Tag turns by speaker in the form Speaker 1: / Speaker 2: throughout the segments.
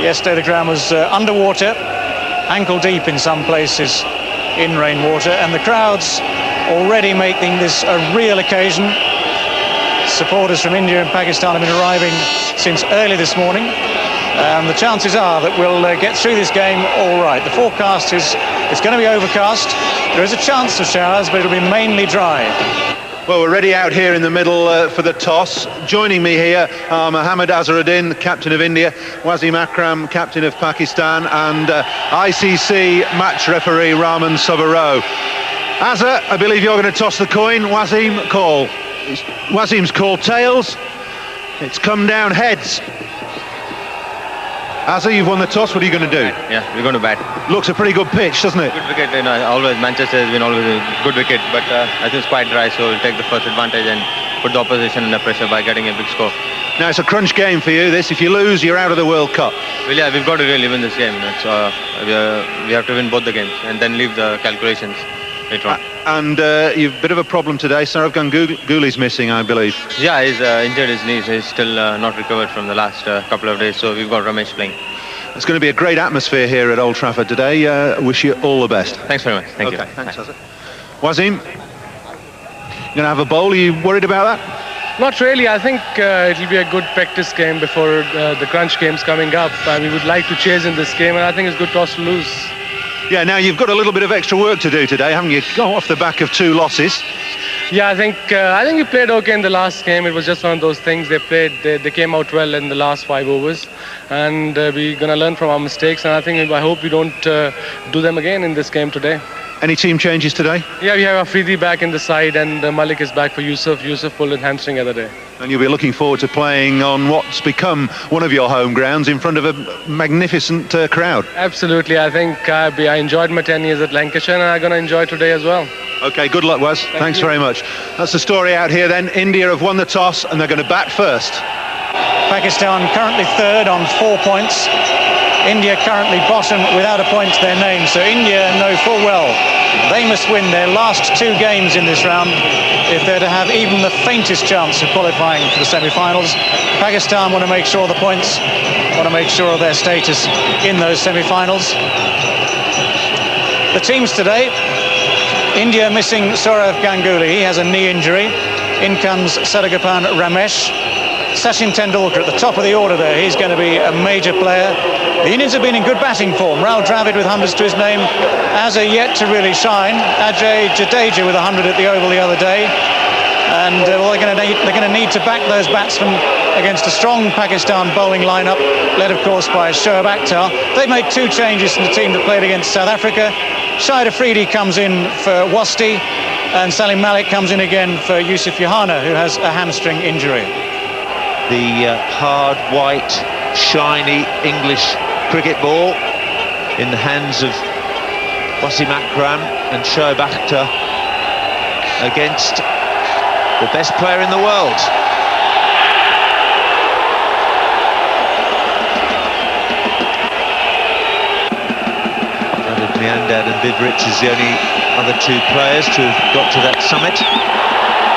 Speaker 1: Yesterday the ground was underwater, ankle deep in some places in rainwater, and the crowds already making this a real occasion. Supporters from India and Pakistan have been arriving since early this morning, and the chances are that we'll get through this game all right. The forecast is it's going to be overcast. There is a chance of showers, but it'll be mainly dry.
Speaker 2: Well, we're ready out here in the middle for the toss. Joining me here are Mohammad Azharuddin, captain of India, Wasim Akram, captain of Pakistan, and ICC match referee Raman Sobarow. Azhar, I believe you're going to toss the coin. Wasim, call. Wasim's called tails. It's come down heads. Azhar, you've won the toss. What are you going to do?
Speaker 3: Yeah, we're going to bat.
Speaker 2: Looks a pretty good pitch, doesn't it?
Speaker 3: Good wicket. Always Manchester has been always a good wicket, but I think it's quite dry, so we'll take the first advantage and put the opposition under pressure by getting a big score.
Speaker 2: Now it's a crunch game for you. This, if you lose, you're out of the World Cup.
Speaker 3: Well, yeah, we've got to really win this game. We have to win both the games and then leave the calculations later on.
Speaker 2: And you've a bit of a problem today. Sourav Ganguly's missing, I believe.
Speaker 3: Yeah, he's injured his knees. He's still not recovered from the last couple of days, so we've got Ramesh playing.
Speaker 2: It's going to be a great atmosphere here at Old Trafford today. Wish you all the best.
Speaker 3: Thanks very much. Thank you.
Speaker 2: Thanks, Azhar. Wasim, you're going to have a bowl. Are you worried about that?
Speaker 4: Not really. I think it'll be a good practice game before the crunch games coming up. We would like to chase in this game, and I think it's good toss to lose.
Speaker 2: Yeah, now you've got a little bit of extra work to do today, haven't you? Go off the back of 2 losses.
Speaker 4: Yeah, I think we played okay in the last game. It was just one of those things. They came out well in the last 5 overs, and we're gonna learn from our mistakes. And I hope we don't do them again in this game today.
Speaker 2: Any team changes today?
Speaker 4: Yeah, we have Afridi back in the side, and Malik is back for Yusuf. Yusuf pulled a hamstring the other day.
Speaker 2: And you'll be looking forward to playing on what's become one of your home grounds in front of a magnificent crowd.
Speaker 4: Absolutely. I think I enjoyed my 10 years at Lancashire, and I'm going to enjoy today as well.
Speaker 2: OK, good luck, Waz. Thanks very much. That's the story out here then. India have won the toss, and they're going to bat first.
Speaker 1: Pakistan currently third on 4 points. India currently bottom without a point to their name, so India know full well they must win their last 2 games in this round if they're to have even the faintest chance of qualifying for the semi-finals. Pakistan want to make sure of the points, want to make sure of their status in those semi-finals. The teams today: India missing Sourav Ganguly, he has a knee injury. In comes Saragapan Ramesh. Sachin Tendulkar at the top of the order there, he's going to be a major player. The Indians have been in good batting form. Rahul Dravid with hundreds to his name, Azhar yet to really shine. Ajay Jadeja with 100 at the Oval the other day. And they're going to need to back those batsmen against a strong Pakistan bowling lineup, led of course by Shoaib Akhtar. They've made 2 changes from the team that played against South Africa. Shahid Afridi comes in for Wasti, and Salim Malik comes in again for Yusuf Yohana, who has a hamstring injury.
Speaker 5: The hard, white, shiny English cricket ball in the hands of Wasim Akram and Shoaib Akhtar against the best player in the world. Miandad and Viv Rich is the only other 2 players to have got to that summit.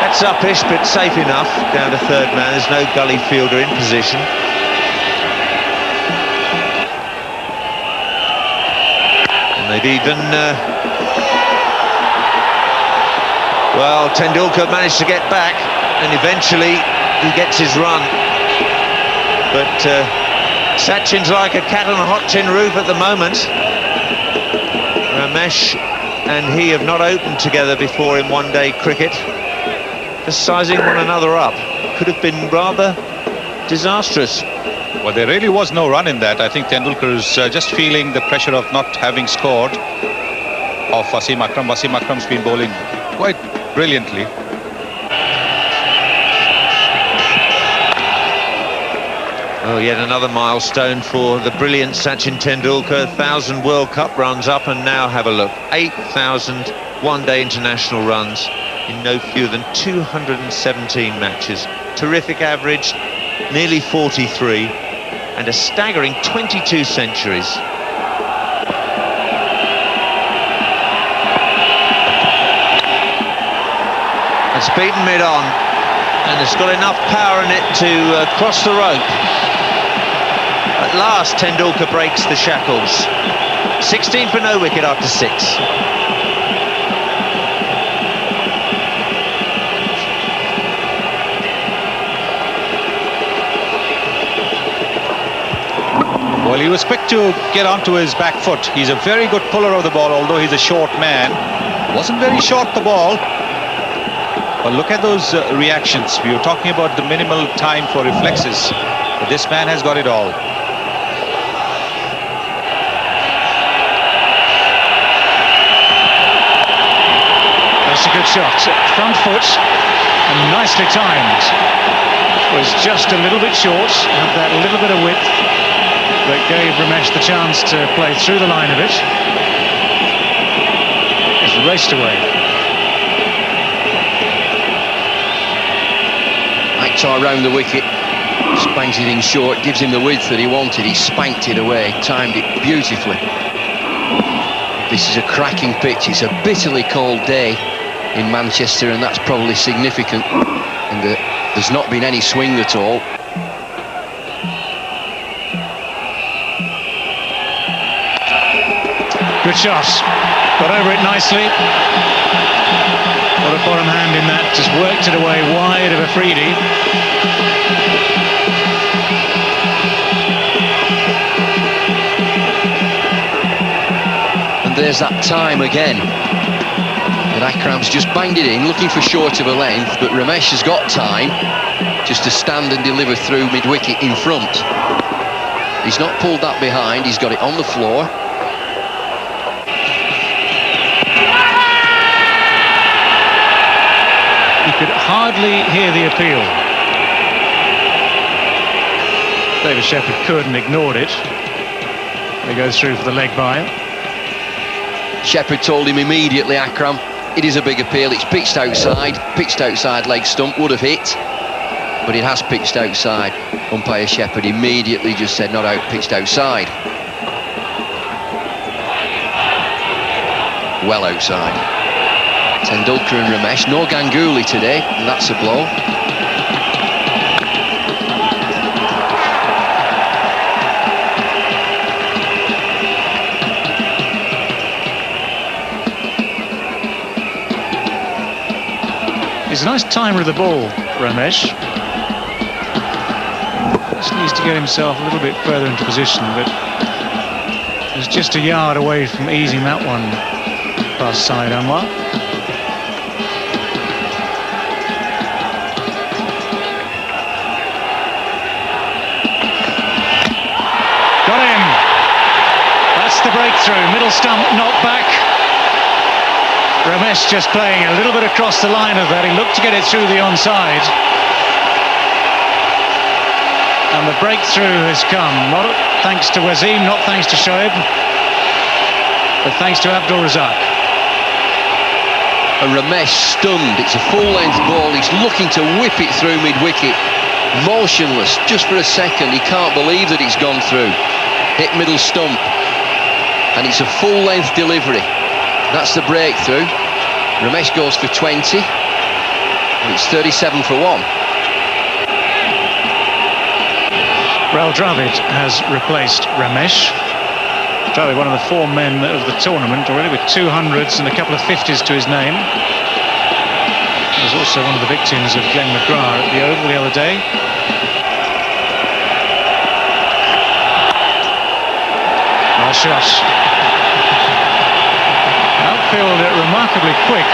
Speaker 5: That's uppish, but safe enough. Down to 3rd man. There's no gully fielder in position. And they've even... well, Tendulkar managed to get back, and eventually he gets his run. But Sachin's like a cat on a hot tin roof at the moment. Ramesh and he have not opened together before in one-day cricket. Just sizing one another up. Could have been rather disastrous.
Speaker 6: Well, there really was no run in that. I think Tendulkar is just feeling the pressure of not having scored of Wasim Akram. Wasim Akram's been bowling quite brilliantly.
Speaker 5: Oh, yet another milestone for the brilliant Sachin Tendulkar. 1,000 World Cup runs up, and now have a look. 8,000 one-day international runs in no fewer than 217 matches. Terrific average, nearly 43, and a staggering 22 centuries. It's beaten mid-on, and it's got enough power in it to cross the rope. At last, Tendulkar breaks the shackles. 16 for no wicket after 6.
Speaker 6: Well, he was quick to get onto his back foot. He's a very good puller of the ball, although he's a short man. Wasn't very short, the ball. But look at those reactions. We were talking about the minimal time for reflexes. But this man has got it all.
Speaker 1: That's a good shot. Front foot, and nicely timed. Was just a little bit short, had that little bit of width, but gave Ramesh the chance to play through the line of it. It's raced away.
Speaker 7: Akhtar round the wicket, spanks it in short, gives him the width that he wanted. He spanked it away, timed it beautifully. This is a cracking pitch. It's a bitterly cold day in Manchester, and that's probably significant. And there's not been any swing at all.
Speaker 1: Good shot. Got over it nicely. Got a bottom hand in that. Just worked it away wide of Afridi.
Speaker 7: And there's that time again. And Akram's just banged it in, looking for short of a length, but Ramesh has got time just to stand and deliver through mid-wicket in front. He's not pulled that behind, he's got it on the floor.
Speaker 1: He could hardly hear the appeal. David Shepherd could and ignored it. He goes through for the leg by.
Speaker 7: Shepherd told him immediately, Akram, it is a big appeal, it's pitched outside leg stump, would have hit, but it has pitched outside. Umpire Shepherd immediately just said not out, pitched outside. Well outside. Tendulkar and Ramesh, no Ganguly today, and that's a blow.
Speaker 1: He's a nice timer of the ball, Ramesh. Just needs to get himself a little bit further into position, but he's just a yard away from easing that one past Saeed Anwar. Got him! That's the breakthrough. Middle stump, knocked back. Ramesh just playing a little bit across the line of that. He looked to get it through the onside. And the breakthrough has come, not thanks to Wasim, not thanks to Shoaib, but thanks to Abdul Razak.
Speaker 7: And Ramesh stunned. It's a full-length ball. He's looking to whip it through mid-wicket. Motionless, just for a second. He can't believe that it's gone through. Hit middle stump. And it's a full-length delivery. That's the breakthrough. Ramesh goes for 20. And it's 37 for 1.
Speaker 1: Rahul Dravid has replaced Ramesh. Dravid, one of the 4 men of the tournament already, with 200s and a couple of 50s to his name. He was also one of the victims of Glenn McGrath at the Oval the other day. Nice shot. Outfield remarkably quick,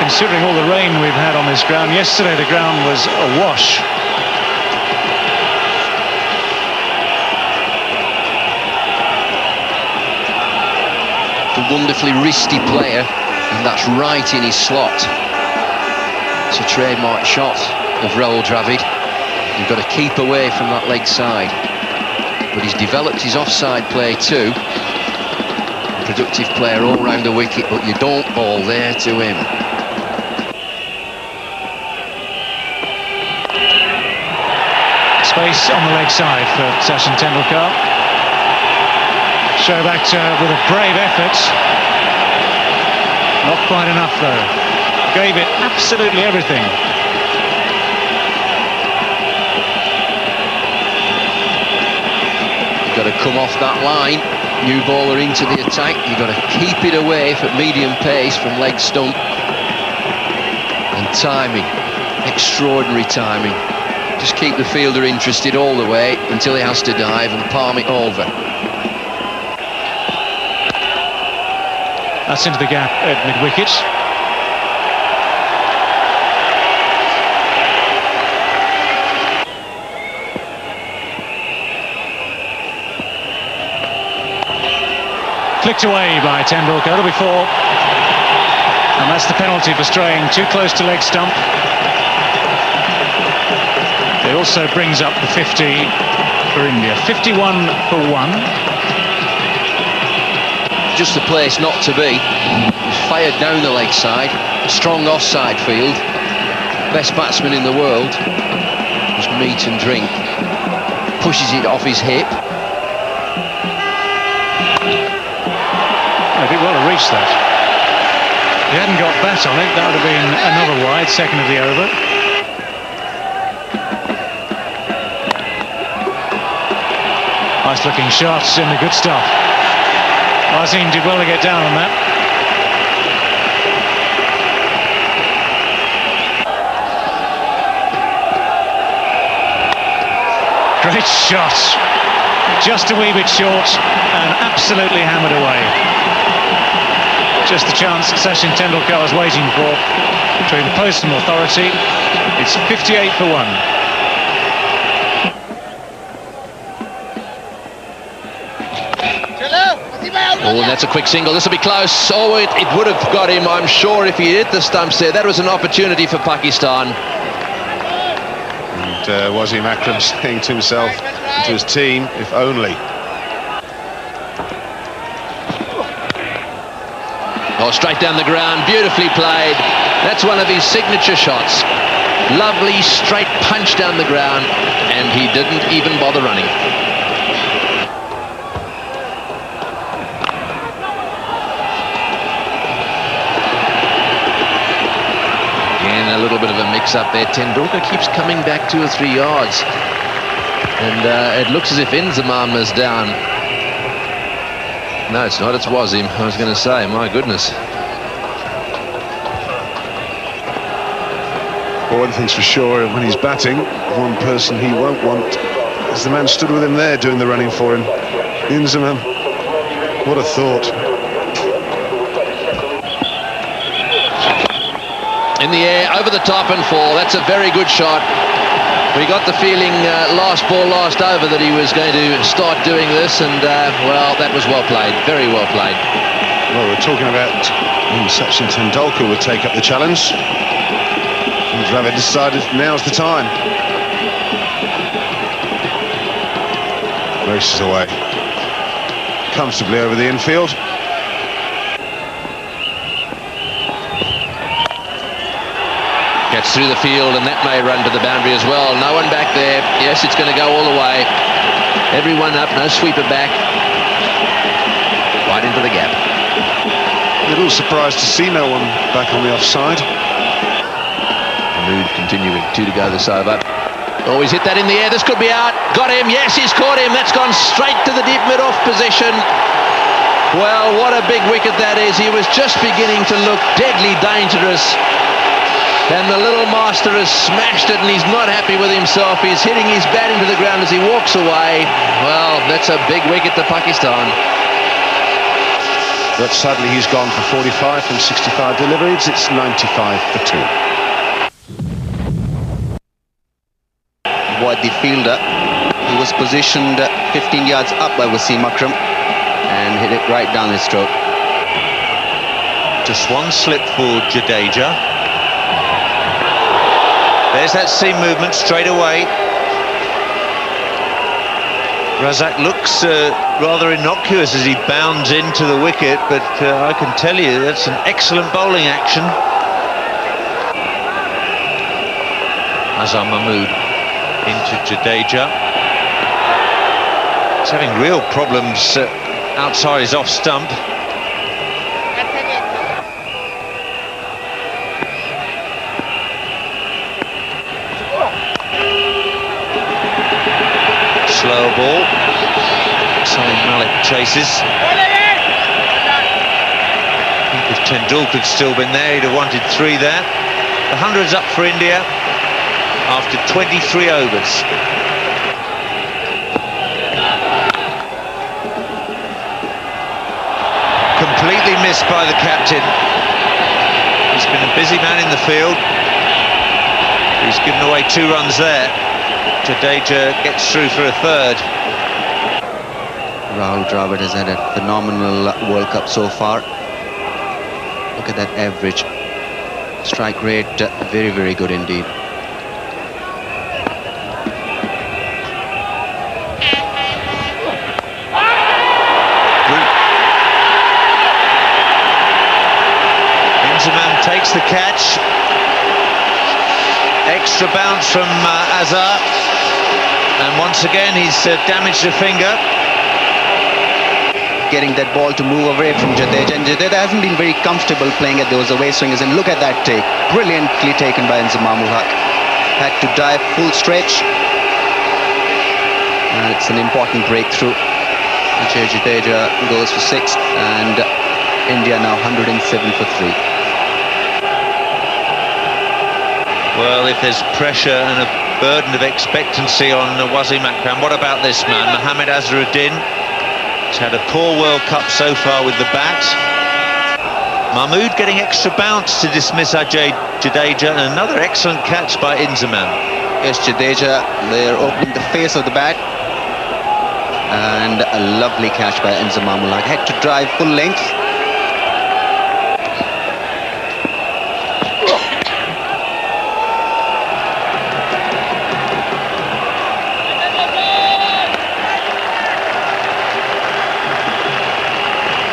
Speaker 1: considering all the rain we've had on this ground. Yesterday the ground was awash.
Speaker 7: A wonderfully wristy player, and that's right in his slot. It's a trademark shot of Rahul Dravid. You've got to keep away from that leg side. But he's developed his offside play too. Productive player all round the wicket, but you don't ball there to him.
Speaker 1: Space on the leg side for Sachin Tendulkar. Shoaib Akhtar with a brave effort. Not quite enough though. Gave it absolutely everything.
Speaker 7: got to come off that line. New baller into the attack. You've got to keep it away at medium pace from leg stump. And timing, extraordinary timing. Just keep the fielder interested all the way until he has to dive and palm it over.
Speaker 1: That's into the gap at mid-wicket. Flicked away by Tendulkar. That'll be 4. And that's the penalty for straying too close to leg stump. It also brings up the 50 for India. 51 for 1.
Speaker 7: Just the place not to be. Fired down the leg side. Strong offside field. Best batsman in the world. Just meat and drink. Pushes it off his hip.
Speaker 1: I did well to reach that. If he hadn't got bat on it, that would have been another wide, second of the over. Nice looking shots in the good stuff. Wasim did well to get down on that. Great shot. Just a wee bit short and absolutely hammered away. Just the chance Sachin Tendulkar was waiting for to impose some authority. It's 58 for 1.
Speaker 7: Oh, and that's a quick single. This will be close. Oh, it would have got him, I'm sure, if he hit the stumps there. That was an opportunity for Pakistan.
Speaker 2: And Wasim Akram saying to himself, to his team, if only.
Speaker 7: Oh, straight down the ground, beautifully played. That's one of his signature shots. Lovely straight punch down the ground, and he didn't even bother running. Again, a little bit of a mix-up there. Tendulkar keeps coming back 2 or 3 yards. And it looks as if Inzamam is down. No, it's not. It's Wasim. I was going to say, my goodness.
Speaker 2: Well, one thing's for sure, when he's batting, one person he won't want is the man stood with him there doing the running for him. Inzamam. What a thought.
Speaker 7: In the air, over the top and 4. That's a very good shot. We got the feeling last ball, last over that he was going to start doing this, and well, that was well played, very well played.
Speaker 2: Well, we're talking about Sachin Tendulkar would take up the challenge. And Dravid decided now's the time. Races away. Comfortably over the infield.
Speaker 7: Gets through the field, and that may run to the boundary as well. No one back there. Yes, it's going to go all the way. Everyone up, no sweeper back. Right into the gap.
Speaker 2: A little surprised to see no one back on the offside.
Speaker 7: Mood continuing. 2 to go this over. Oh, he's hit that in the air. This could be out. Got him. Yes, he's caught him. That's gone straight to the deep mid-off position. Well, what a big wicket that is. He was just beginning to look deadly dangerous. And the little master has smashed it, and he's not happy with himself. He's hitting his bat into the ground as he walks away. Well, that's a big wicket to Pakistan.
Speaker 2: But sadly, he's gone for 45 from 65 deliveries. It's 95 for 2.
Speaker 8: Wide the fielder. He was positioned 15 yards up by Wasim Akram and hit it right down his throat.
Speaker 5: Just one slip for Jadeja. There's that seam movement straight away. Razak looks rather innocuous as he bounds into the wicket, but I can tell you that's an excellent bowling action. Azhar Mahmood into Jadeja. He's having real problems outside his off stump. Slow ball. chases. If Tendulkar'd still been there, he'd have wanted 3 there. The 100's up for India after 23 overs. Completely missed by the captain. He's been a busy man in the field. He's given away 2 runs there. Jadeja gets through for a 3rd.
Speaker 8: Rahul Dravid has had a phenomenal World Cup so far. Look at that average strike rate, very, very good indeed.
Speaker 5: Inzamam takes the catch. Extra bounce from Azhar, and once again he's damaged a finger.
Speaker 8: Getting that ball to move away from Jadeja, and Jadeja hasn't been very comfortable playing at those away swingers, and look at that take, brilliantly taken by Inzamam ul Haq. Had to dive full stretch, and it's an important breakthrough. Ajay Jadeja goes for 6, and India now 107 for 3.
Speaker 5: Well, if there's pressure and a burden of expectancy on Wasim Akram, what about this man, Mohammad Azharuddin? He's had a poor World Cup so far with the bat. Mahmood getting extra bounce to dismiss Ajay Jadeja, and another excellent catch by Inzamam.
Speaker 8: Yes, Jadeja, they're opening the face of the bat, and a lovely catch by Inzamam ul Haq. Had to drive full length.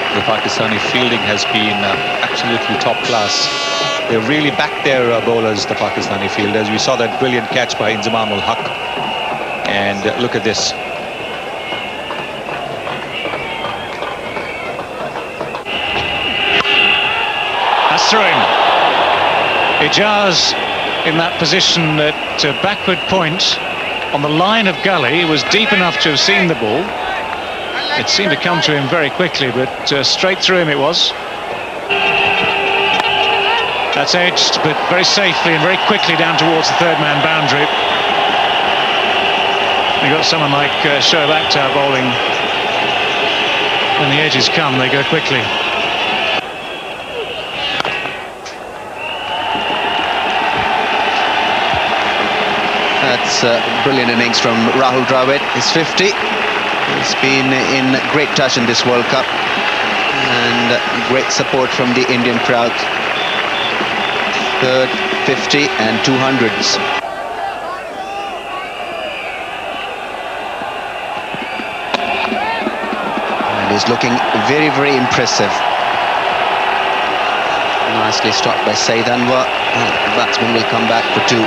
Speaker 6: The Pakistani fielding has been absolutely top class. They really backed their bowlers, the Pakistani fielders. We saw that brilliant catch by Inzamam ul Haq. And look at this.
Speaker 1: That's through him. Ijaz in that position at backward point on the line of gully was deep enough to have seen the ball. It seemed to come to him very quickly, but straight through him it was. That's edged, but very safely and very quickly down towards the 3rd man boundary. You've got someone like Shoaib Akhtar bowling. When the edges come, they go quickly.
Speaker 8: That's a brilliant innings from Rahul Dravid. His 50. He's been in great touch in this World Cup, and great support from the Indian crowd. 3rd, 50 and 200s. And he's looking very, very impressive. Nicely stopped by Saeed Anwar. The batsman will come back for 2.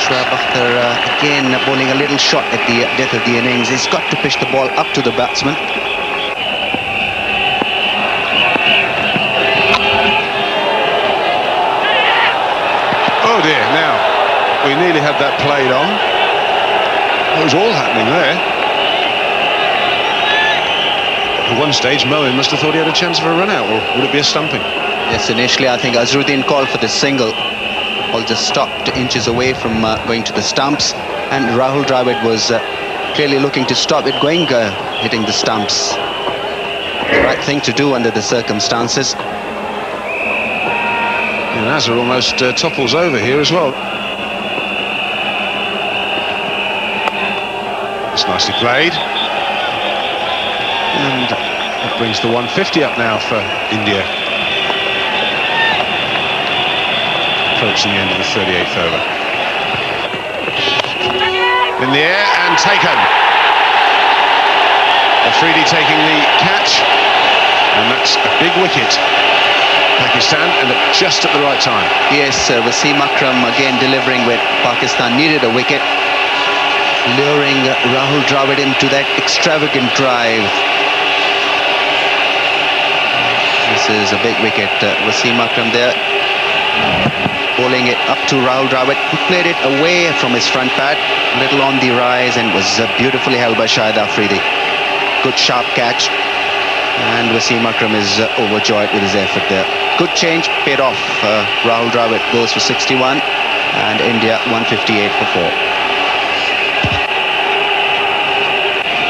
Speaker 8: Shoaib Akhtar again bowling a little shot at the death of the innings. He's got to pitch the ball up to the batsman.
Speaker 2: Oh dear, now we nearly had that played on. It was all happening there. At one stage Moeen must have thought he had a chance for a run out, or would it be a stumping?
Speaker 8: Yes, initially I think Azharuddin called for the single. Ball just stopped inches away from going to the stumps, and Rahul Dravid was clearly looking to stop it going, hitting the stumps. The right thing to do under the circumstances.
Speaker 2: And Azhar almost topples over here as well. It's nicely played. And that brings the 150 up now for India. Approaching the end of the 38th over. In the air and taken. Afridi taking the catch, and that's a big wicket. Pakistan, and just at the right time.
Speaker 8: Yes, Wasim Akram again delivering with Pakistan needed a wicket, luring Rahul Dravid into that extravagant drive. This is a big wicket. Wasim Akram there, bowling it up to Rahul Dravid, who played it away from his front pad, a little on the rise, and was beautifully held by Shahid Afridi. good sharp catch. And Wasim Akram is overjoyed with his effort there. Good change, paid off. Rahul Dravid goes for 61 and India 158 for 4.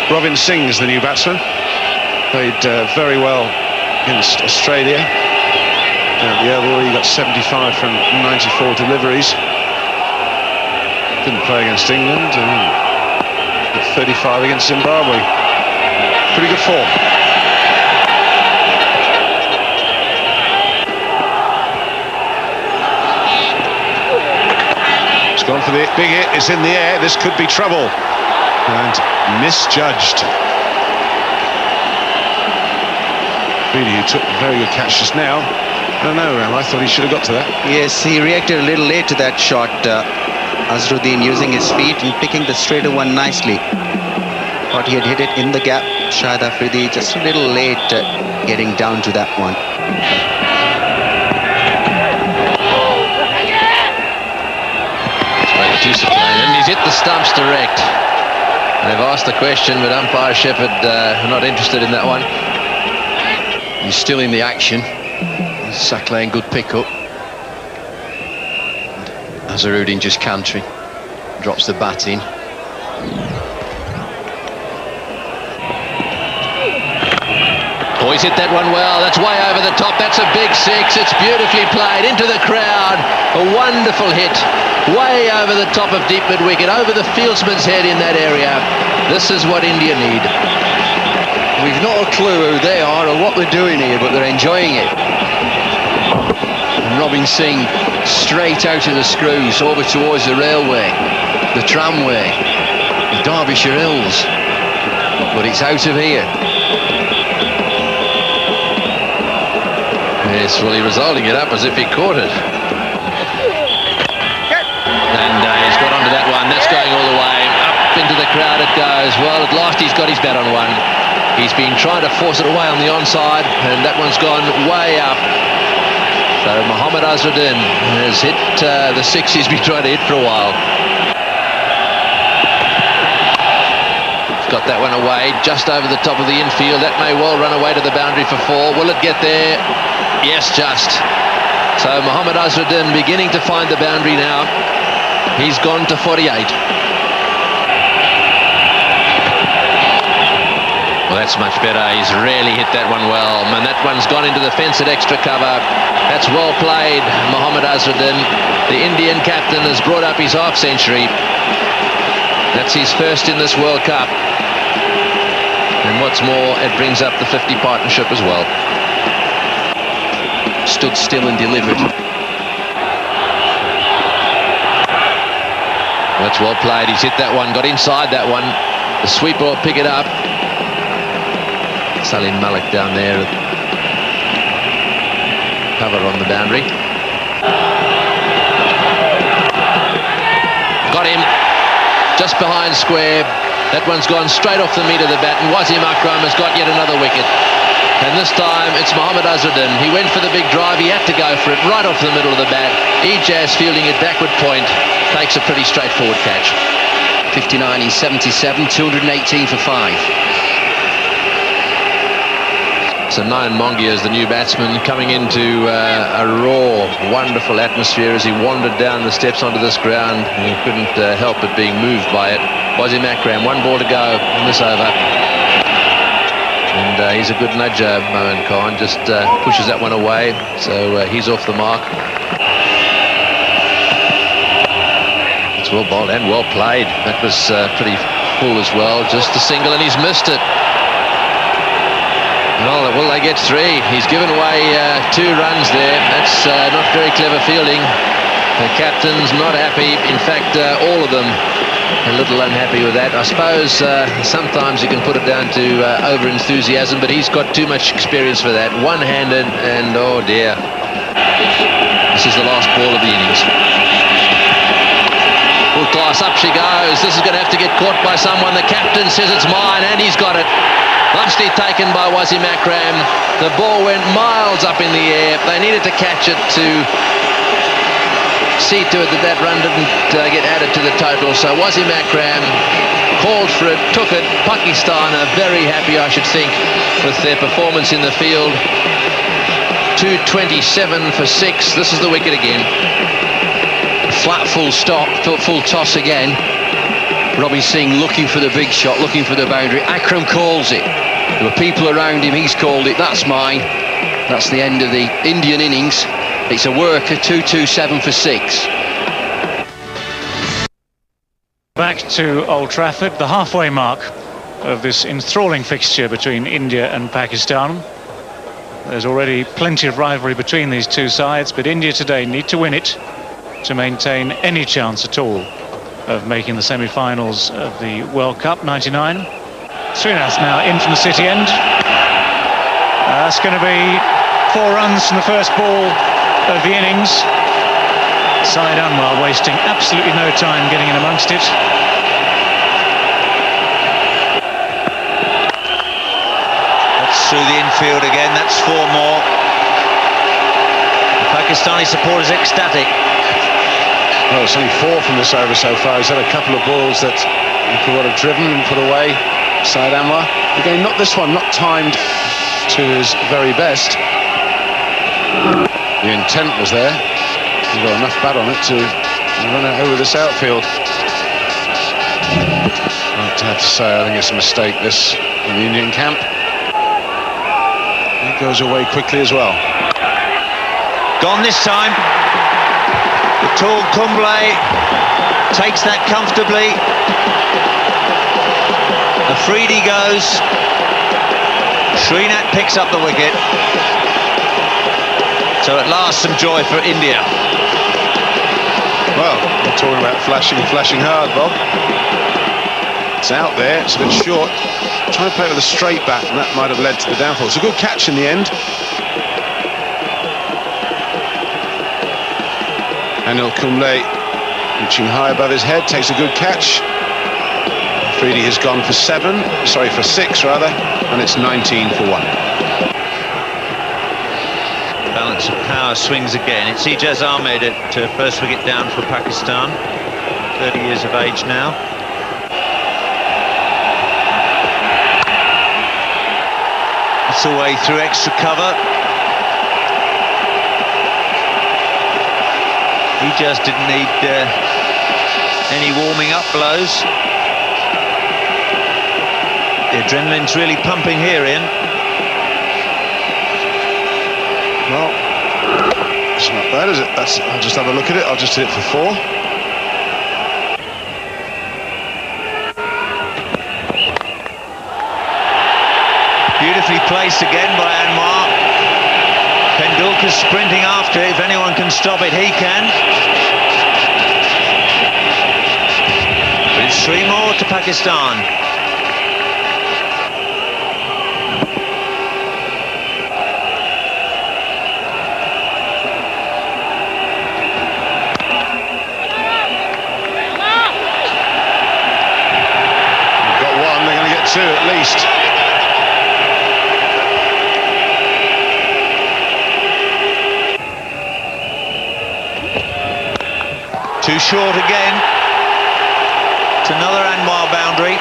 Speaker 9: Robin Singh is the new batsman. Played very well against Australia. The overall, he got 75 from 94 deliveries. Didn't play against England. Got 35 against Zimbabwe. Pretty good form. It's gone for the big hit. It's in the air. This could be trouble. And misjudged. Really, who took a very good catch just now. I don't know, Ram. I thought he should have got to that.
Speaker 8: Yes, he reacted a little late to that shot. Azharuddin using his feet and picking the straighter one nicely. Thought he had hit it in the gap. Shahid Afridi just a little late getting down to that one.
Speaker 7: And he's hit the stumps direct. They've asked the question, but umpire Shepherd not interested in that one. He's still in the action. Saqlain, good pick-up. Azharuddin just cantering. Drops the bat in. Oh, he's hit that one well. That's way over the top. That's a big six. It's beautifully played into the crowd. A wonderful hit. Way over the top of deep mid-wicket. Over the fieldsman's head in that area. This is what India need.
Speaker 8: We've not a clue who they are or what they're doing here, but they're enjoying it.
Speaker 7: And Robin Singh straight out of the screws over towards the railway, the tramway, the Derbyshire Hills. But it's out of here. Yes, well, he was holding it up as if he caught it. And he's got onto that one. That's going all the way. Up into the crowd it goes. Well, at last he's got his bat on one. He's been trying to force it away on the onside, and that one's gone way up. So Mohammad Azharuddin has hit the six he's been trying to hit for a while. He's got that one away, just over the top of the infield. That may well run away to the boundary for 4. Will it get there? Yes, just. So Mohammad Azharuddin beginning to find the boundary now. He's gone to 48. Well, that's much better. He's really hit that one well. And that one's gone into the fence at extra cover. That's well played, Mohammad Azharuddin. The Indian captain has brought up his half century. That's his first in this World Cup. And what's more, it brings up the 50 partnership as well.
Speaker 8: Stood still and delivered.
Speaker 7: That's well played. He's hit that one, got inside that one. The sweeper will pick it up. Salim Malik down there. Cover on the boundary. Got him. Just behind square. That one's gone straight off the meat of the bat, and Wasim Akram has got yet another wicket. And this time it's Mohammad Azharuddin. He went for the big drive. He had to go for it right off the middle of the bat. Ijaz fielding it backward point. Takes a pretty straightforward catch.
Speaker 8: 59 in 77, 218 for 5.
Speaker 7: So Nayan Mongia is the new batsman, coming into a raw, wonderful atmosphere as he wandered down the steps onto this ground. He couldn't help but being moved by it. Wasim Akram, 1 ball to go in this over. And he's a good nudger, Mohan Khan, just pushes that one away, so he's off the mark. It's well bowled and well played. That was pretty full as well, just a single, and he's missed it. Well, will they get 3? He's given away 2 runs there. That's not very clever fielding. The captain's not happy. In fact, all of them a little unhappy with that. I suppose sometimes you can put it down to over-enthusiasm, but he's got too much experience for that. One-handed, and oh dear. This is the last ball of the innings. Full toss, up she goes. This is going to have to get caught by someone. The captain says it's mine, and he's got it. Nicely taken by Wasim Akram. The ball went miles up in the air. They needed to catch it to see to it that that run didn't get added to the total. So Wasim Akram called for it, took it. Pakistan are very happy, I should think, with their performance in the field. 227 for 6. This is the wicket again. Flat full stop, full toss again. Robbie Singh looking for the big shot, looking for the boundary. Akram calls it. There were people around him, he's called it. That's mine. That's the end of the Indian innings. It's a worker, 227 for 6.
Speaker 1: Back to Old Trafford, the halfway mark of this enthralling fixture between India and Pakistan. There's already plenty of rivalry between these two sides, but India today need to win it to maintain any chance at all of making the semi-finals of the World Cup 99. Srinath now in from the city end. That's going to be 4 runs from the first ball of the innings. Syed Anwar wasting absolutely no time getting in amongst it.
Speaker 5: That's through the infield again, that's 4 more. The Pakistani supporters ecstatic.
Speaker 9: Well, it's only 4 from this over so far. He's had a couple of balls that he could have driven and put away. Syed Anwar. Again, not this one, not timed to his very best. The intent was there. He's got enough bat on it to run it over this outfield. I'd have to say, I think it's a mistake, this, in the Indian camp. It goes away quickly as well.
Speaker 5: Gone this time. The tall Kumble takes that comfortably. Afridi goes. Srinath picks up the wicket. So at last some joy for India.
Speaker 9: Well, we're talking about flashing hard, Bob. It's out there, it's a bit short. Trying to play it with a straight bat, and that might have led to the downfall. It's a good catch in the end. Anil Kumble reaching high above his head, takes a good catch. Afridi has gone for 6 rather, and it's 19 for 1.
Speaker 5: Balance of power swings again. It's Ijaz Ahmed at first wicket down for Pakistan. 30 years of age now. It's the way through extra cover. He just didn't need any warming up blows. The adrenaline's really pumping here, Ian.
Speaker 9: Well, it's not bad, is it? I'll just have a look at it. I'll just hit it for 4.
Speaker 5: Beautifully placed again by Anwar. Tendulkar's sprinting after it. If anyone can stop it, he can. But it's 3 more to Pakistan.
Speaker 9: We've got 1, they're going to get 2 at least.
Speaker 5: Too short again. It's another Anwar boundary.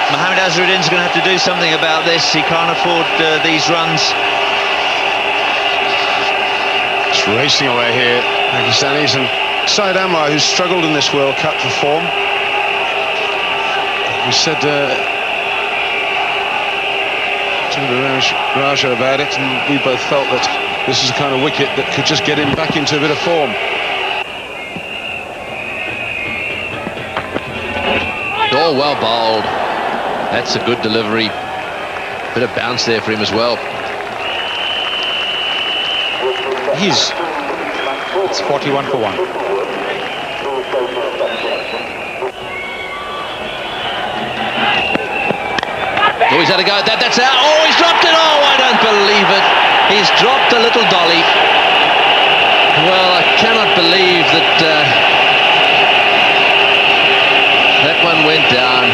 Speaker 5: Mohammad Azharuddin's going to have to do something about this. He can't afford these runs.
Speaker 9: It's racing away here, Pakistanis, and Syed Anwar, who's struggled in this World Cup for form. We said to Raja about it, and we both felt that this is the kind of wicket that could just get him back into a bit of form.
Speaker 7: Oh, well bowled. That's a good delivery. Bit of bounce there for him as well.
Speaker 6: It's 41 for 1.
Speaker 7: Oh, he's had a go at that. That's out. Oh, he's dropped it. Oh, I don't believe it. He's dropped a little dolly. Well, I cannot believe that that one went down.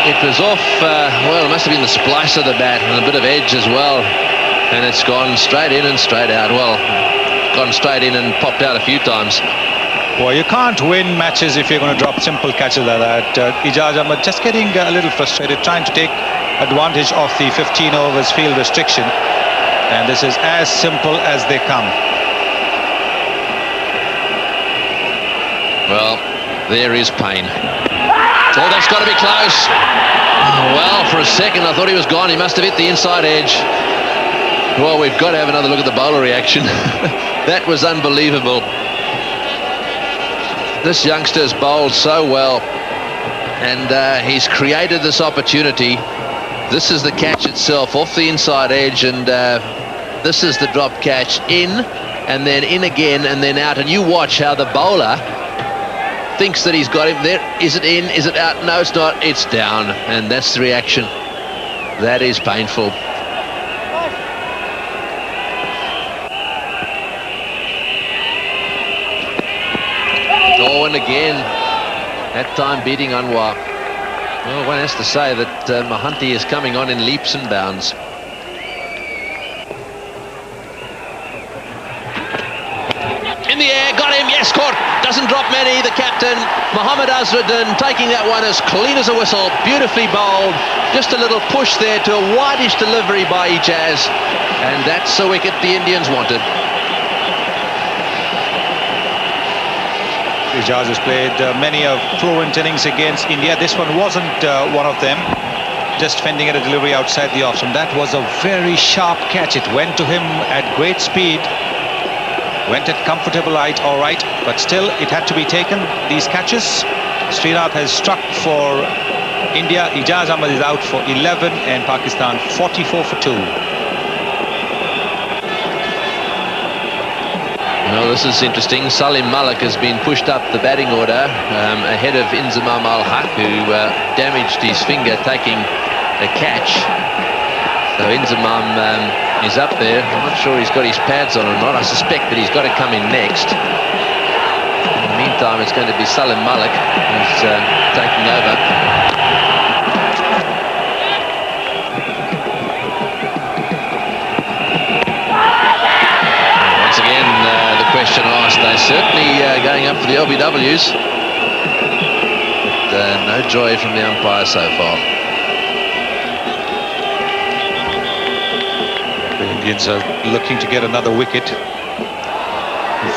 Speaker 7: It was off, well, it must have been the splice of the bat and a bit of edge as well. And it's gone straight in and straight out. Well, gone straight in and popped out a few times.
Speaker 6: Well, you can't win matches if you're going to drop simple catches like that. Ijaz Ahmed just getting a little frustrated, trying to take advantage of the 15 overs field restriction. And this is as simple as they come.
Speaker 7: Well, there is Payne. Oh, that's got to be close. Oh, well, for a second I thought he was gone. He must have hit the inside edge. Well, we've got to have another look at the bowler reaction. That was unbelievable. This youngster's bowled so well, and he's created this opportunity. This is the catch itself off the inside edge, and this is the drop catch in, and then in again, and then out. And you watch how the bowler thinks that he's got him there. Is it in? Is it out? No, it's not. It's down, and that's the reaction. That is painful. Oh, and again, that time beating Anwar. Well, one has to say that Mohanty is coming on in leaps and bounds. In the air, got him, yes, caught. Doesn't drop many, the captain. Mohammad Azharuddin taking that one as clean as a whistle. Beautifully bowled. Just a little push there to a wideish delivery by Ijaz. And that's the wicket the Indians wanted.
Speaker 6: Ijaz has played many of fluent innings against India. This one wasn't one of them. Just fending at a delivery outside the off stump. That was a very sharp catch. It went to him at great speed. Went at comfortable height, all right. But still, it had to be taken. These catches. Srinath has struck for India. Ijaz Ahmed is out for 11 and Pakistan 44 for 2.
Speaker 7: Well, this is interesting. Salim Malik has been pushed up the batting order ahead of Inzamam Al-Haq, who damaged his finger taking a catch. So Inzamam is up there. I'm not sure he's got his pads on or not. I suspect that he's got to come in next. In the meantime, it's going to be Salim Malik who's taking over. Question asked, they're certainly going up for the LBWs, but no joy from the umpire so far.
Speaker 6: The Indians are looking to get another wicket.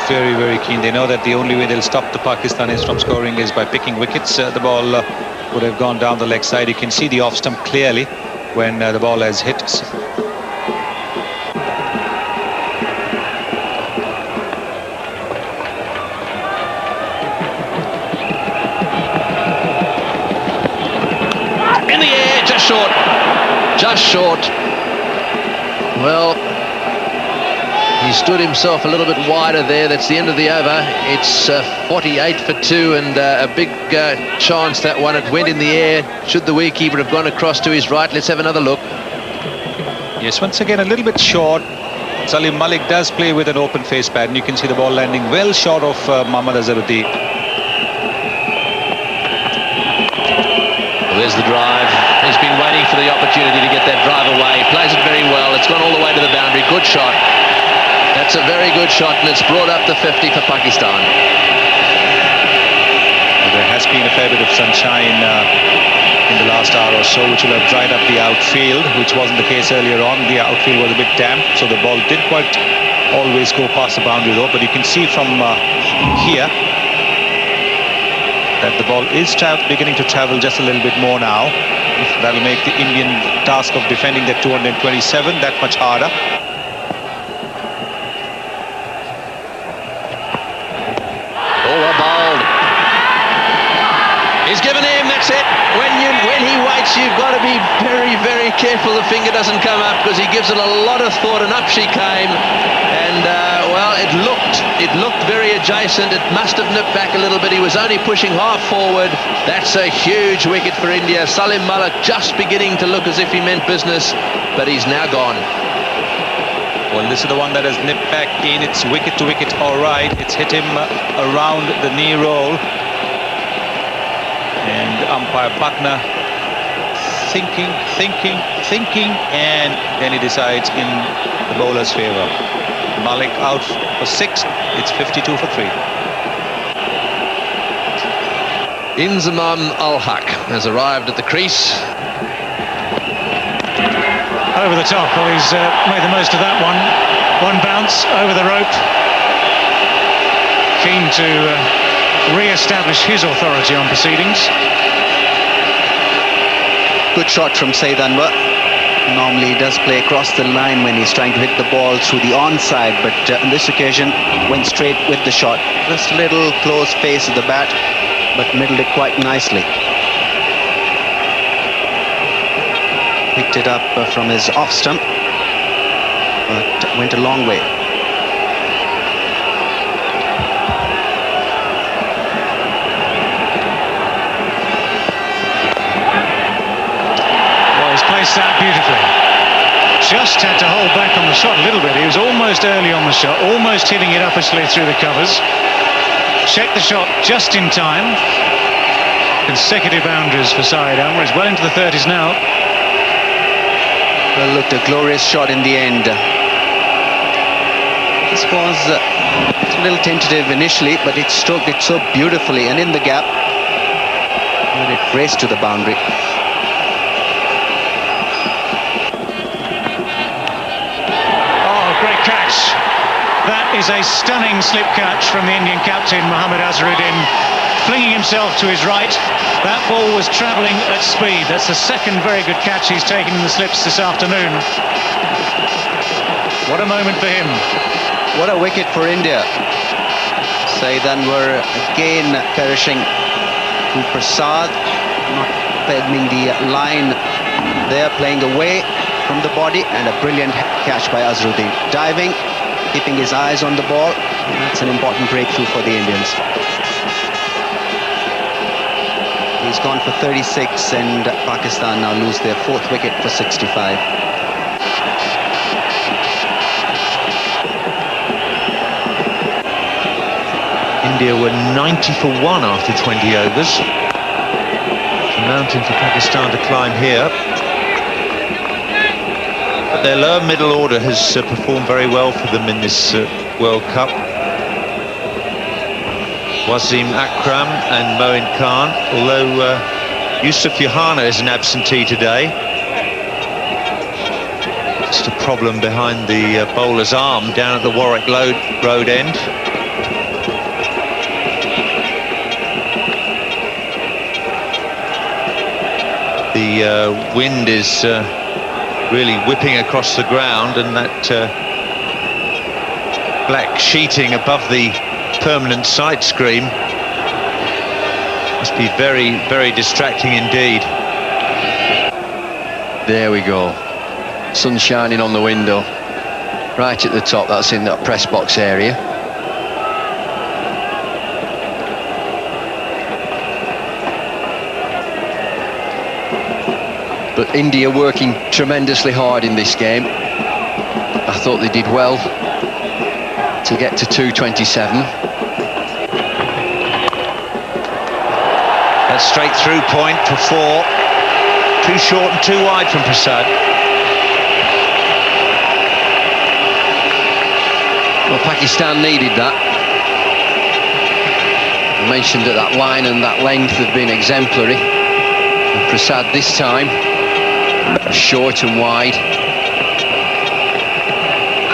Speaker 6: Very, very keen. They know that the only way they'll stop the Pakistanis from scoring is by picking wickets. The ball would have gone down the leg side. You can see the off stump clearly when the ball has hit.
Speaker 7: Just short. Well, he stood himself a little bit wider there. That's the end of the over. It's 48 for 2 and a big chance that one. It went in the air. Should the wicketkeeper have gone across to his right? Let's have another look.
Speaker 6: Yes, once again a little bit short. Salim Malik does play with an open face pad, and you can see the ball landing well short of Mohammad Azharuddin.
Speaker 7: Well, there's the drive. He's been waiting for the opportunity to get that drive away. Plays it very well. It's gone all the way to the boundary. Good shot. That's a very good shot, and it's brought up the 50 for Pakistan.
Speaker 6: Well, there has been a fair bit of sunshine in the last hour or so, which will have dried up the outfield, which wasn't the case earlier on. The outfield was a bit damp, so the ball didn't quite always go past the boundary though. But you can see from here that the ball is beginning to travel just a little bit more now. That'll make the Indian task of defending that 227 that much harder.
Speaker 7: Oh, well bowled. He's given him, that's it. When he waits, you've got to be very, very careful the finger doesn't come up, because he gives it a lot of thought, and up she came. And, well, it looked very adjacent. It must have nipped back a little bit. He was only pushing half forward. That's a huge wicket for India. Salim Malik just beginning to look as if he meant business, but he's now gone.
Speaker 6: Well, this is the one that has nipped back in. It's wicket to wicket, all right. It's hit him around the knee roll. And umpire Patna thinking, and then he decides in the bowler's favour. Malik out for 6. It's 52 for 3.
Speaker 7: Inzamam Al-Haq has arrived at the crease.
Speaker 1: Over the top. Well, he's made the most of that one. One bounce over the rope. Keen to re-establish his authority on proceedings.
Speaker 8: Good shot from Saeed Anwar. Normally he does play across the line when he's trying to hit the ball through the onside, but on this occasion went straight with the shot. Just a little close face of the bat, but middled it quite nicely. Picked it up from his off stump, but went a long way.
Speaker 1: Well, he's placed that beautifully. Just had to hold back on the shot a little bit. He was almost early on the shot, almost hitting it upperly through the covers. Checked the shot just in time. Consecutive boundaries for Saeed Anwar. He's well into the 30s now.
Speaker 8: Well, looked a glorious shot in the end. This was a little tentative initially, but it stroked it so beautifully and in the gap. And it raced to the boundary.
Speaker 1: Oh, great catch. That is a stunning slip catch from the Indian captain, Mohammad Azharuddin, flinging himself to his right. That ball was travelling at speed. That's the second very good catch he's taken in the slips this afternoon. What a moment for him.
Speaker 8: What a wicket for India. Saeed Anwar again perishing to Prasad, not pegging the line there, playing away from the body, and a brilliant catch by Azharuddin. Diving, keeping his eyes on the ball. That's an important breakthrough for the Indians. He's gone for 36, and Pakistan now lose their 4th wicket for 65.
Speaker 5: India were 90 for 1 after 20 overs. It's a mountain for Pakistan to climb here. But their lower middle order has performed very well for them in this World Cup. Wasim Akram and Moin Khan, although Yusuf Yohana is an absentee today. Just a problem behind the bowler's arm down at the Warwick Road end. The wind is really whipping across the ground, and that black sheeting above the permanent sight screen must be very, very distracting indeed.
Speaker 7: There we go. Sun shining on the window. Right at the top, that's in that press box area. But India working tremendously hard in this game. I thought they did well to get to 227.
Speaker 5: That's straight through point for 4. Too short and too wide from Prasad.
Speaker 7: Well, Pakistan needed that. I mentioned that that line and that length have been exemplary. And Prasad this time, short and wide.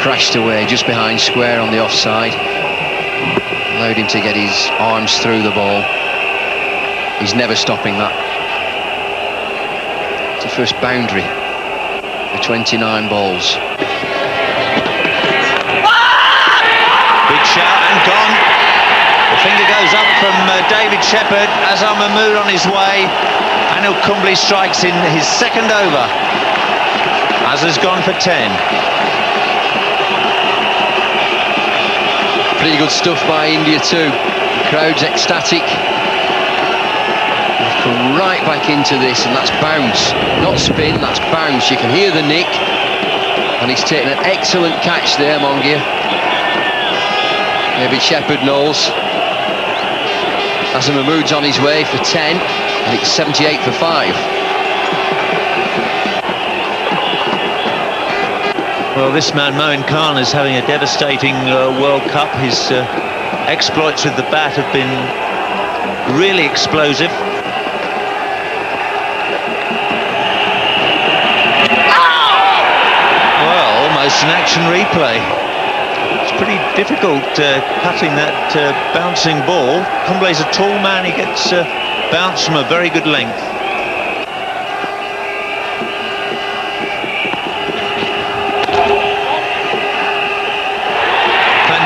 Speaker 7: Crashed away just behind square on the offside. Allowed him to get his arms through the ball. He's never stopping that. It's the first boundary for 29 balls.
Speaker 5: Big shout and gone. The finger goes up from David Shepherd. Azhar Mahmood on his way. Anil Kumble strikes in his 2nd over. Azhar's gone for 10.
Speaker 7: Pretty good stuff by India too. The crowd's ecstatic. They've come right back into this, and that's bounce. Not spin, that's bounce. You can hear the nick. And he's taken an excellent catch there, Mongia. David Shepherd knows. Azhar Mahmood's on his way for 10, and it's 78 for 5.
Speaker 5: Well, this man, Moin Khan, is having a devastating World Cup. His exploits with the bat have been really explosive. Well, almost an action replay. It's pretty difficult cutting that bouncing ball. Kumble's a tall man, he gets bounced from a very good length.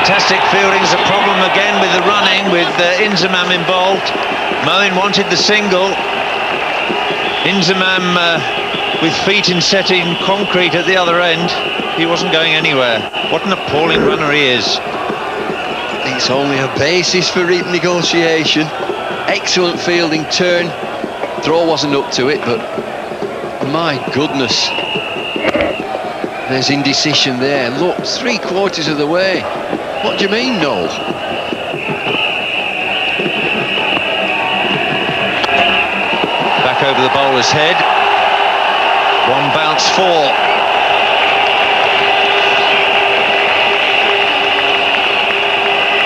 Speaker 5: Fantastic fielding's a problem again with the running, with Inzamam involved. Moin wanted the single. Inzamam with feet in setting concrete at the other end. He wasn't going anywhere. What an appalling runner he is.
Speaker 7: It's only a basis for renegotiation. Excellent fielding turn. Throw wasn't up to it, but my goodness. There's indecision there. Look, 3/4 of the way. What do you mean, no?
Speaker 5: Back over the bowler's head. One bounce 4.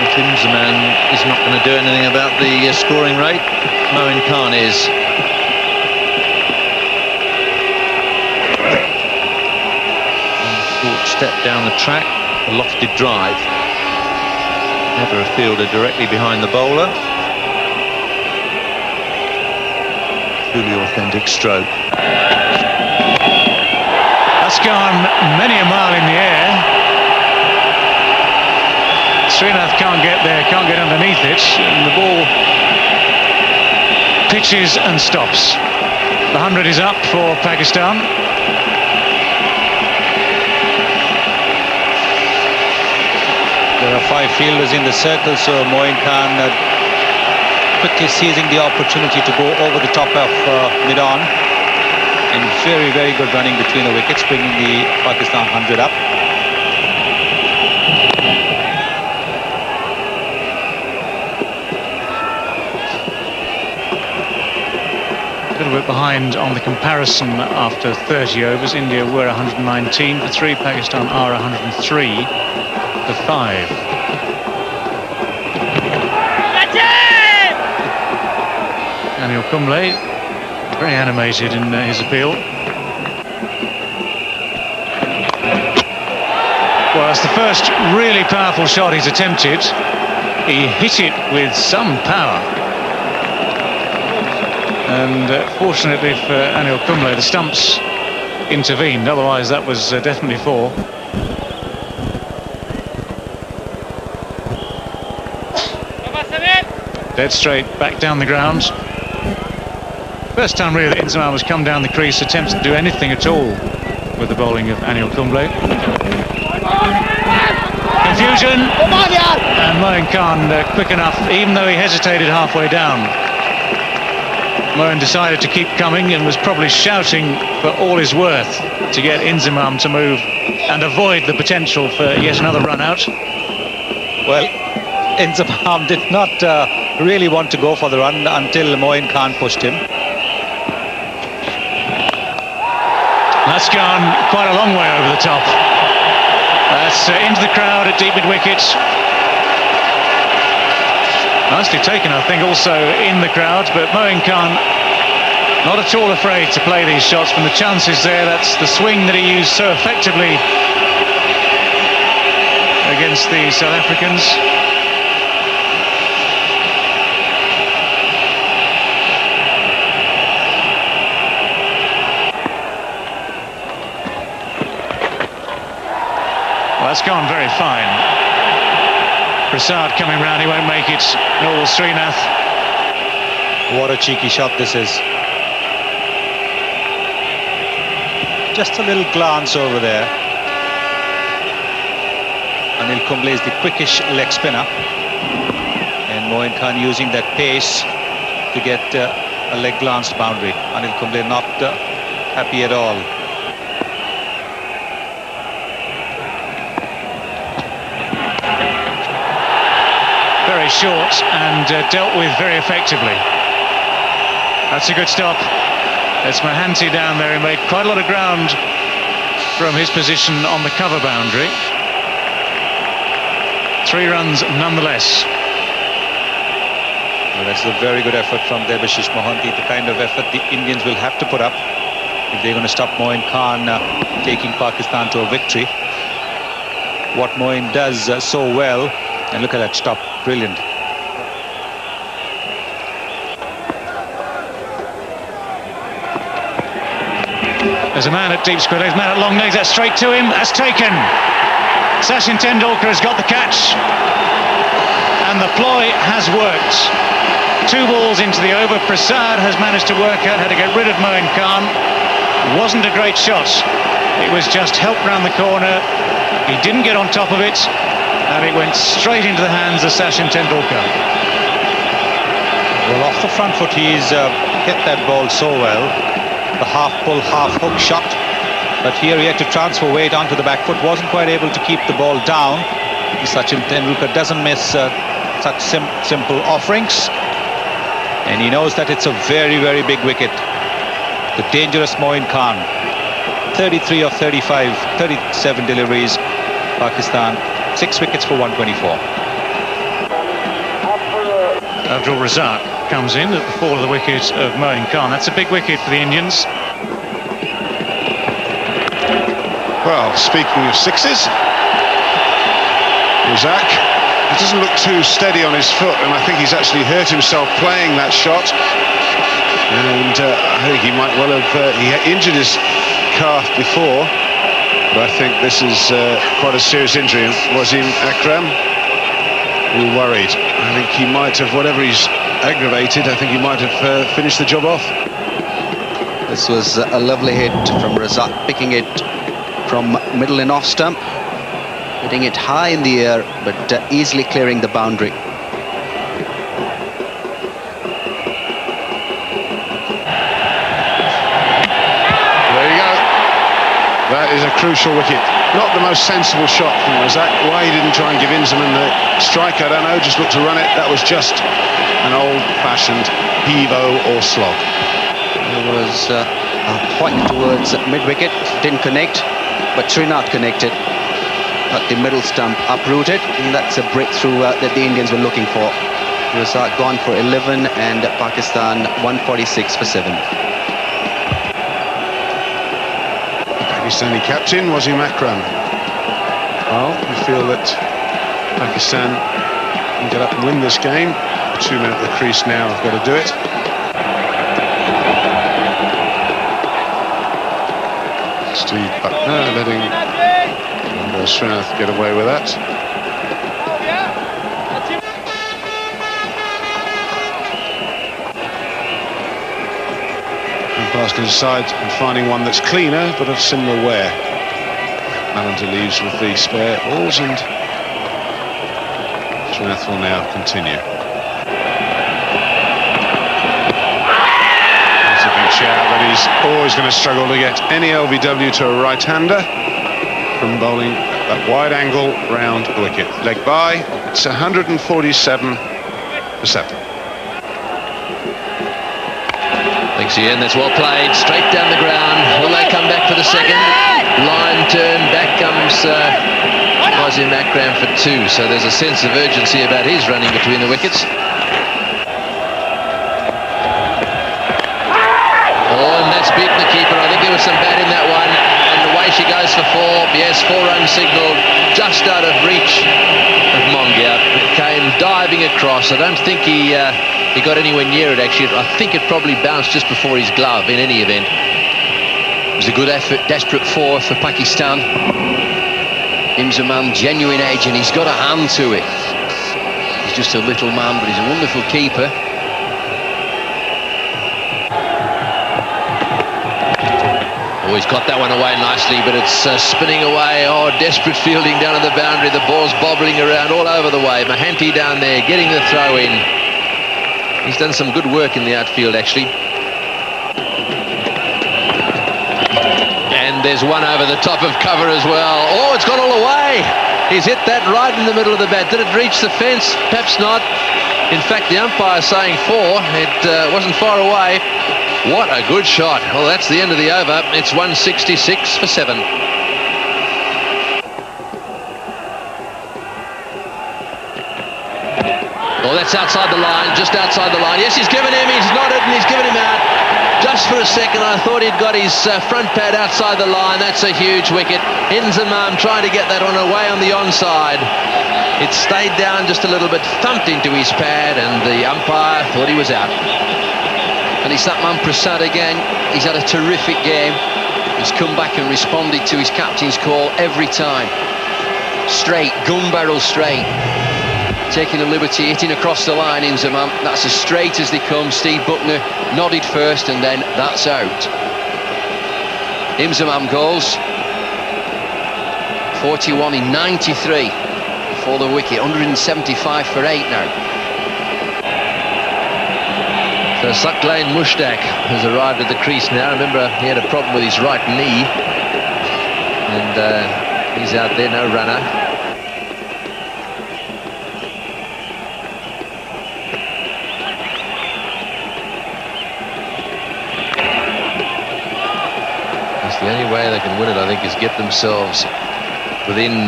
Speaker 5: If Inzamam is not going to do anything about the scoring rate, Moin Khan is. Short step down the track, a lofted drive. Never a fielder directly behind the bowler. Truly authentic stroke.
Speaker 1: That's gone many a mile in the air. Srinath can't get there, can't get underneath it, and the ball pitches and stops. The 100 is up for Pakistan.
Speaker 6: There are 5 fielders in the circle, so Moin Khan quickly seizing the opportunity to go over the top of mid-on. And very, very good running between the wickets, bringing the Pakistan 100 up.
Speaker 1: A little bit behind on the comparison after 30 overs. India were 119 for 3, Pakistan are 103 for 5. Anil Kumble, very animated in his appeal. Well, that's the first really powerful shot he's attempted. He hit it with some power. And fortunately for Anil Kumble, the stumps intervened, otherwise that was definitely 4. Dead straight back down the ground. First time really that Inzamam has come down the crease, attempts to do anything at all with the bowling of Anil Kumble. Confusion, and Moin Khan quick enough, even though he hesitated halfway down. Moin decided to keep coming and was probably shouting for all his worth to get Inzamam to move and avoid the potential for yet another run out.
Speaker 6: Well, Inzamam did not really want to go for the run until Moin Khan pushed him.
Speaker 1: That's gone quite a long way over the top. That's into the crowd at deep mid-wicket. Nicely taken, I think, also in the crowd, but Moin Khan not at all afraid to play these shots from the chances there. That's the swing that he used so effectively against the South Africans. Well, that's gone very fine. Prasad coming round, he won't make it, nor will Srinath.
Speaker 6: What a cheeky shot this is. Just a little glance over there. Anil Kumble is the quickish leg spinner. And Moin Khan using that pace to get a leg glance boundary. Anil Kumble not happy at all.
Speaker 1: Very short and dealt with very effectively. That's a good stop. It's Mohanty down there, who made quite a lot of ground from his position on the cover boundary. 3 runs nonetheless.
Speaker 6: Well, that's a very good effort from Debashish Mohanty, the kind of effort the Indians will have to put up if they're going to stop Moin Khan taking Pakistan to a victory. What Moin does so well, and look at that stop, brilliant.
Speaker 1: There's a man at deep square legs, man at long legs, that's straight to him, that's taken. Sachin Tendulkar has got the catch, and the ploy has worked. 2 balls into the over. Prasad has managed to work out how to get rid of Moin Khan. Wasn't a great shot, it was just helped round the corner. He didn't get on top of it, and it went straight into the hands of Sachin Tendulkar.
Speaker 6: Well, off the front foot, he's hit that ball so well. The half pull, half hook shot, but here he had to transfer weight onto the back foot, wasn't quite able to keep the ball down. Sachin Tendulkar doesn't miss such simple offerings, and he knows that it's a very, very big wicket. The dangerous Moin Khan, 33 of 35, 37 deliveries, Pakistan, 6 wickets for 124.
Speaker 1: Abdul Razak comes in at the fall of the wicket of Moin Khan. That's a big wicket for the Indians.
Speaker 9: Well, speaking of sixes, Razak, he doesn't look too steady on his foot, and I think he's actually hurt himself playing that shot. And I think he might well have he injured his calf before, but I think this is quite a serious injury. Wasim Akram, we're worried. I think he might have, whatever he's aggravated, I think he might have finished the job off.
Speaker 8: This was a lovely hit from Razak, picking it from middle and off stump, hitting it high in the air, but easily clearing the boundary.
Speaker 9: That is a crucial wicket. Not the most sensible shot from Razak. Why he didn't try and give Inzamam the strike, I don't know. Just looked to run it. That was just an old-fashioned heave-o or slog.
Speaker 8: There was a point towards mid-wicket. Didn't connect, but Srinath connected. Got the middle stump uprooted, and that's a breakthrough that the Indians were looking for. Razak gone for 11, and Pakistan 146 for 7.
Speaker 9: Pakistani captain Wasim Akram. Well, we feel that Pakistan can get up and win this game. 2 men at the crease now have got to do it. Steve Buckner letting Srinath get away with that. Asking aside and finding one that's cleaner but of similar wear. Mallinder leaves with the spare balls, and Srinath will now continue. That's a big shout, but he's always going to struggle to get any LBW to a right-hander from bowling that wide angle round wicket. Leg by, it's 147 for 7.
Speaker 7: Thanks, Ian. That's well played. Straight down the ground. Will they come back for the second? Line turn. Back comes Wasim Akram for 2. So there's a sense of urgency about his running between the wickets. Oh, and that's beaten the keeper. I think there was some bat in that one. And away she goes for 4. Yes, 4-run signal just out of reach of Mongia. It came diving across. I don't think he got anywhere near it, actually. I think it probably bounced just before his glove in any event. It was a good effort, desperate for Pakistan. Inzamam, genuine edge, and he's got a hand to it. He's just a little man, but he's a wonderful keeper. Oh, he's got that one away nicely, but it's spinning away. Oh, desperate fielding down at the boundary. The ball's bobbling around all over the way. Mohanty down there, getting the throw in. He's done some good work in the outfield, actually. And there's one over the top of cover as well. Oh, it's gone all the way. He's hit that right in the middle of the bat. Did it reach the fence? Perhaps not. In fact, the umpire's saying 4. It wasn't far away. What a good shot. Well, that's the end of the over. It's 166 for 7. Oh, that's outside the line, just outside the line. Yes, he's given him, he's nodded and he's given him out. Just for a second, I thought he'd got his front pad outside the line. That's a huge wicket. Inzamam trying to get that on away on the onside. It stayed down just a little bit, thumped into his pad, and the umpire thought he was out. And it's that man Prasad again. He's had a terrific game. He's come back and responded to his captain's call every time. Straight, gun barrel straight. Taking a liberty, hitting across the line, Inzamam. That's as straight as they come. Steve Buckner nodded first, and then that's out. Inzamam goals. 41 in 93 for the wicket. 175 for 8 now. So Saqlain Mushtaq has arrived at the crease now. Remember, he had a problem with his right knee. And he's out there, no runner. The only way they can win it, I think, is get themselves within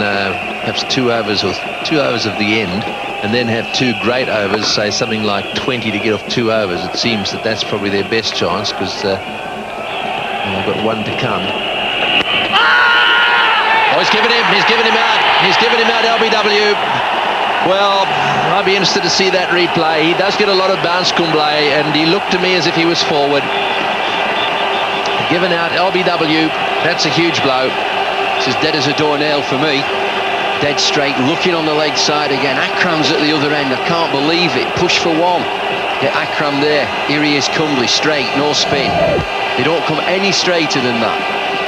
Speaker 7: perhaps 2 overs or 2 overs of the end, and then have 2 great overs, say something like 20 to get off 2 overs. It seems that that's probably their best chance, because they've got 1 to come. Oh, he's given him out. He's given him out, LBW. Well, I'd be interested to see that replay. He does get a lot of bounce, Kumble, and he looked to me as if he was forward. Given out, LBW, that's a huge blow. It's as dead as a doornail for me. Dead straight, looking on the leg side again. Akram's at the other end, I can't believe it. Push for 1. Get Akram there. Here he is, Kumble, straight, no spin. They don't come any straighter than that.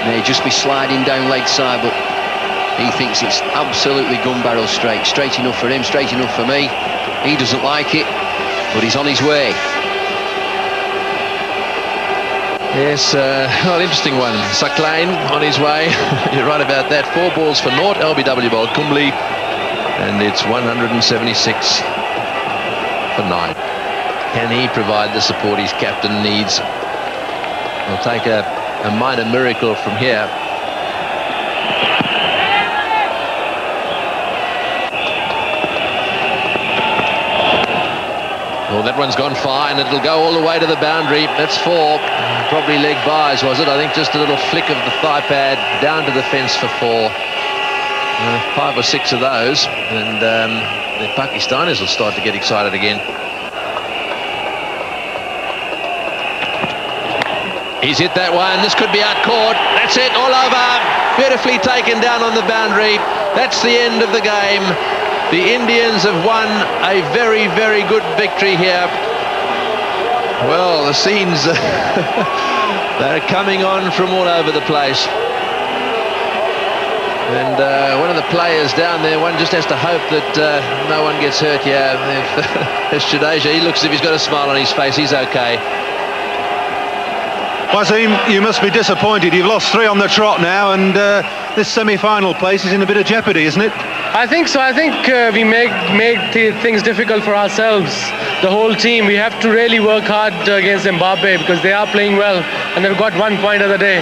Speaker 7: May just be sliding down leg side, but he thinks it's absolutely gun barrel straight. Straight enough for him, straight enough for me. He doesn't like it, but he's on his way. Yes, well, interesting one. Saqlain on his way. You're right about that. 4 balls for naught. LBW bowled Kumble, and it's 176 for 9. Can he provide the support his captain needs? We'll take a minor miracle from here. Well, that one's gone fine. It'll go all the way to the boundary. That's 4. Probably leg byes, was it? I think just a little flick of the thigh pad down to the fence for 4. 5 or 6 of those, and the Pakistanis will start to get excited again. He's hit that one. This could be out caught. That's it, all over. Beautifully taken down on the boundary. That's the end of the game. The Indians have won a very, very good victory here. Well, the scenes, they're coming on from all over the place. And one of the players down there, one just has to hope that no one gets hurt here. If Jadeja, he looks as if he's got a smile on his face. He's okay.
Speaker 2: Wasim, you must be disappointed. You've lost 3 on the trot now, and this semi-final place is in a bit of jeopardy, isn't it?
Speaker 4: I think so. I think we make things difficult for ourselves, the whole team. We have to really work hard against Zimbabwe, because they are playing well and they've got 1 point of the day.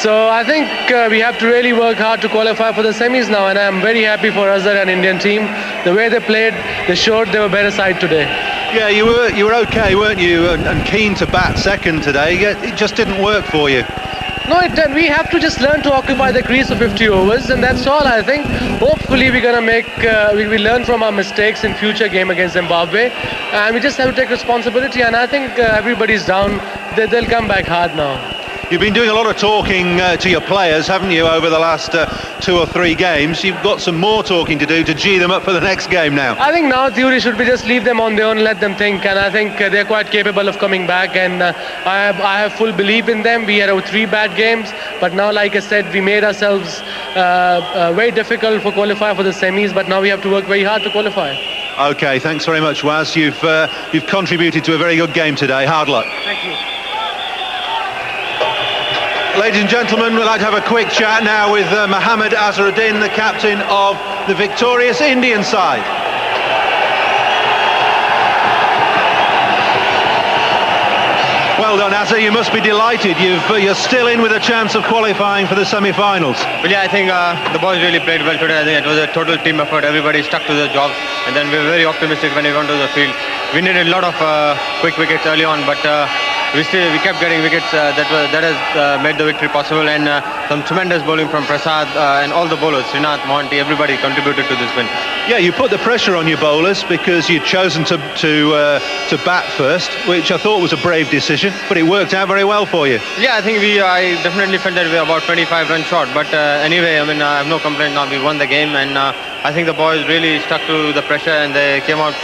Speaker 4: So I think we have to really work hard to qualify for the semis now, and I'm very happy for Azhar and Indian team. The way they played, they showed they were better side today.
Speaker 2: Yeah, you were okay, weren't you? And keen to bat second today. It just didn't work for you.
Speaker 4: No, it didn't. We have to just learn to occupy the crease for 50 overs, and that's all. I think hopefully we're going to make we learn from our mistakes in future game against Zimbabwe, and we just have to take responsibility, and I think everybody's down. They'll come back hard now.
Speaker 2: You've been doing a lot of talking to your players, haven't you, over the last 2 or 3 games? You've got some more talking to do to gee them up for the next game now.
Speaker 4: I think now theory should be just leave them on their own, let them think, and I think they're quite capable of coming back, and I have full belief in them. We had 3 bad games, but now, like I said, we made ourselves very difficult for qualify for the semis, but now we have to work very hard to qualify.
Speaker 2: Okay, thanks very much, Waz. You've contributed to a very good game today. Hard luck.
Speaker 4: Thank you.
Speaker 2: Ladies and gentlemen, we'd like to have a quick chat now with Mohammad Azharuddin, the captain of the victorious Indian side. Well done, Azhar. You must be delighted. You're still in with a chance of qualifying for the semi-finals.
Speaker 3: Well, yeah, I think the boys really played well today. I think it was a total team effort. Everybody stuck to their job, and then we were very optimistic when we went to the field. We needed a lot of quick wickets early on, but we kept getting wickets. That has made the victory possible, and some tremendous bowling from Prasad and all the bowlers, Srinath, Monty, everybody contributed to this win.
Speaker 2: Yeah, you put the pressure on your bowlers because you'd chosen to bat first, which I thought was a brave decision, but it worked out very well for you.
Speaker 3: Yeah, I think I definitely felt that we were about 25 runs short, but anyway, I mean, I have no complaint now. We won the game, and I think the boys really stuck to the pressure, and they came out,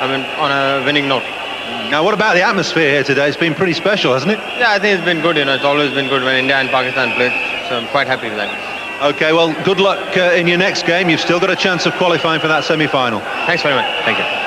Speaker 3: on a winning note.
Speaker 2: Now, what about the atmosphere here today? It's been pretty special, hasn't it?
Speaker 3: Yeah, I think it's been good. It's always been good when India and Pakistan play, so I'm quite happy with that.
Speaker 2: Okay, well, good luck in your next game. You've still got a chance of qualifying for that semi-final.
Speaker 3: Thanks very much. Thank you.